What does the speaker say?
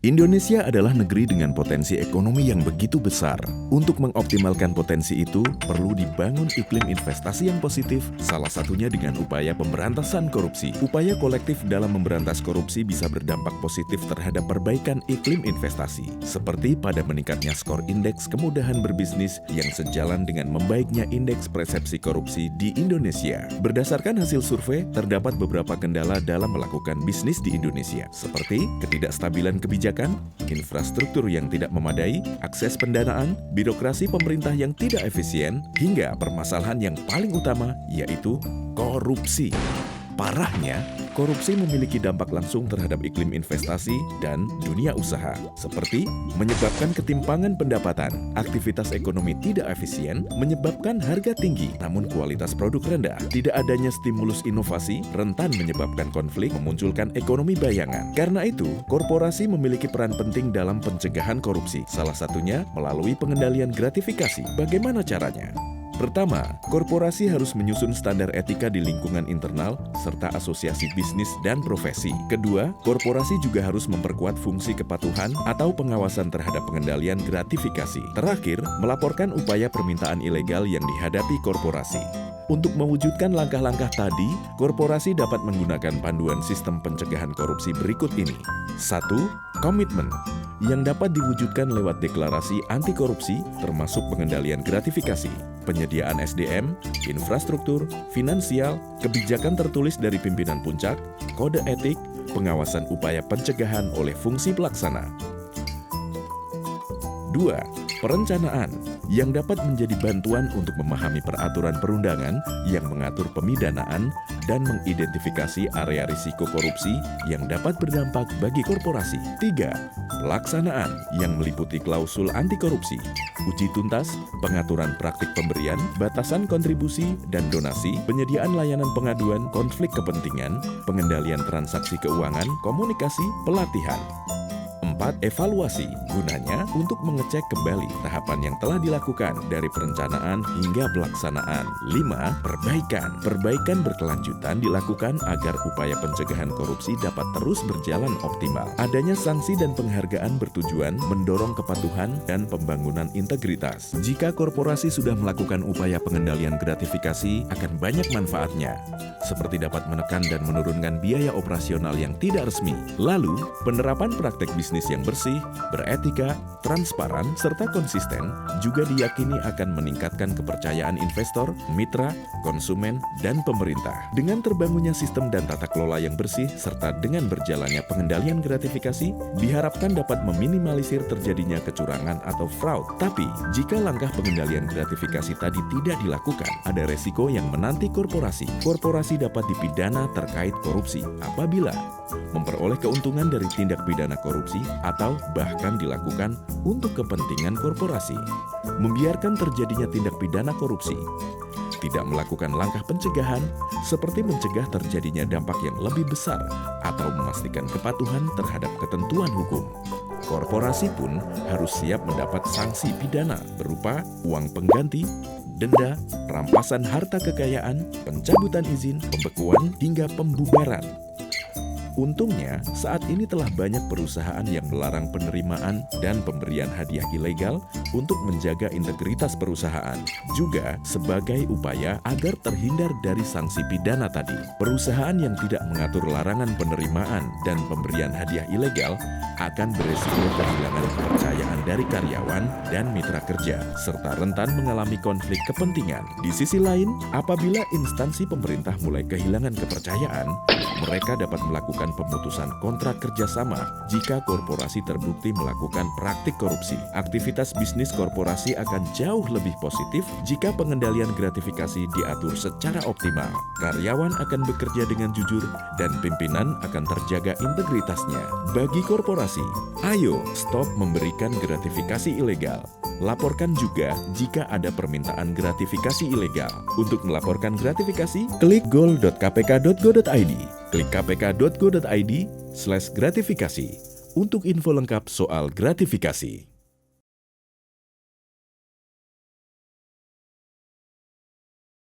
Indonesia adalah negeri dengan potensi ekonomi yang begitu besar. Untuk mengoptimalkan potensi itu, perlu dibangun iklim investasi yang positif, salah satunya dengan upaya pemberantasan korupsi. Upaya kolektif dalam memberantas korupsi bisa berdampak positif terhadap perbaikan iklim investasi, seperti pada meningkatnya skor indeks kemudahan berbisnis yang sejalan dengan membaiknya indeks persepsi korupsi di Indonesia. Berdasarkan hasil survei, terdapat beberapa kendala dalam melakukan bisnis di Indonesia, seperti ketidakstabilan kebijakan, infrastruktur yang tidak memadai, akses pendanaan, birokrasi pemerintah yang tidak efisien, hingga permasalahan yang paling utama yaitu korupsi. Parahnya, korupsi memiliki dampak langsung terhadap iklim investasi dan dunia usaha, seperti menyebabkan ketimpangan pendapatan, aktivitas ekonomi tidak efisien, menyebabkan harga tinggi namun kualitas produk rendah, tidak adanya stimulus inovasi, rentan menyebabkan konflik, memunculkan ekonomi bayangan. Karena itu, korporasi memiliki peran penting dalam pencegahan korupsi, salah satunya melalui pengendalian gratifikasi. Bagaimana caranya? Pertama, korporasi harus menyusun standar etika di lingkungan internal serta asosiasi bisnis dan profesi. Kedua, korporasi juga harus memperkuat fungsi kepatuhan atau pengawasan terhadap pengendalian gratifikasi. Terakhir, melaporkan upaya permintaan ilegal yang dihadapi korporasi. Untuk mewujudkan langkah-langkah tadi, korporasi dapat menggunakan panduan sistem pencegahan korupsi berikut ini. 1. Komitmen yang dapat diwujudkan lewat deklarasi anti korupsi termasuk pengendalian gratifikasi, penyediaan SDM, infrastruktur, finansial, kebijakan tertulis dari pimpinan puncak, kode etik, pengawasan upaya pencegahan oleh fungsi pelaksana. 2. Perencanaan yang dapat menjadi bantuan untuk memahami peraturan perundangan yang mengatur pemidanaan dan mengidentifikasi area risiko korupsi yang dapat berdampak bagi korporasi. 3. Pelaksanaan yang meliputi klausul anti korupsi, uji tuntas, pengaturan praktik pemberian, batasan kontribusi dan donasi, penyediaan layanan pengaduan, konflik kepentingan, pengendalian transaksi keuangan, komunikasi, pelatihan. 4. Evaluasi, gunanya untuk mengecek kembali tahapan yang telah dilakukan dari perencanaan hingga pelaksanaan. 5. Perbaikan, perbaikan berkelanjutan dilakukan agar upaya pencegahan korupsi dapat terus berjalan optimal. Adanya sanksi dan penghargaan bertujuan mendorong kepatuhan dan pembangunan integritas. Jika korporasi sudah melakukan upaya pengendalian gratifikasi, akan banyak manfaatnya, seperti dapat menekan dan menurunkan biaya operasional yang tidak resmi. Lalu, penerapan praktek bisnis yang bersih, beretika, transparan, serta konsisten juga diyakini akan meningkatkan kepercayaan investor, mitra, konsumen, dan pemerintah. Dengan terbangunnya sistem dan tata kelola yang bersih, serta dengan berjalannya pengendalian gratifikasi, diharapkan dapat meminimalisir terjadinya kecurangan atau fraud. Tapi, jika langkah pengendalian gratifikasi tadi tidak dilakukan, ada resiko yang menanti korporasi. Korporasi dapat dipidana terkait korupsi apabila memperoleh keuntungan dari tindak pidana korupsi atau bahkan dilakukan untuk kepentingan korporasi, membiarkan terjadinya tindak pidana korupsi, tidak melakukan langkah pencegahan seperti mencegah terjadinya dampak yang lebih besar atau memastikan kepatuhan terhadap ketentuan hukum. Korporasi pun harus siap mendapat sanksi pidana berupa uang pengganti, denda, rampasan harta kekayaan, pencabutan izin, pembekuan, hingga pembubaran. Untungnya, saat ini telah banyak perusahaan yang melarang penerimaan dan pemberian hadiah ilegal untuk menjaga integritas perusahaan. Juga sebagai upaya agar terhindar dari sanksi pidana tadi. Perusahaan yang tidak mengatur larangan penerimaan dan pemberian hadiah ilegal akan beresiko kehilangan kepercayaan dari karyawan dan mitra kerja, serta rentan mengalami konflik kepentingan. Di sisi lain, apabila instansi pemerintah mulai kehilangan kepercayaan, mereka dapat melakukan pemutusan kontrak kerjasama jika korporasi terbukti melakukan praktik korupsi. Aktivitas bisnis korporasi akan jauh lebih positif jika pengendalian gratifikasi diatur secara optimal. Karyawan akan bekerja dengan jujur dan pimpinan akan terjaga integritasnya. Bagi korporasi, ayo stop memberikan gratifikasi ilegal. Laporkan juga jika ada permintaan gratifikasi ilegal. Untuk melaporkan gratifikasi, klik gol.kpk.go.id. Klik kpk.go.id/gratifikasi untuk info lengkap soal gratifikasi.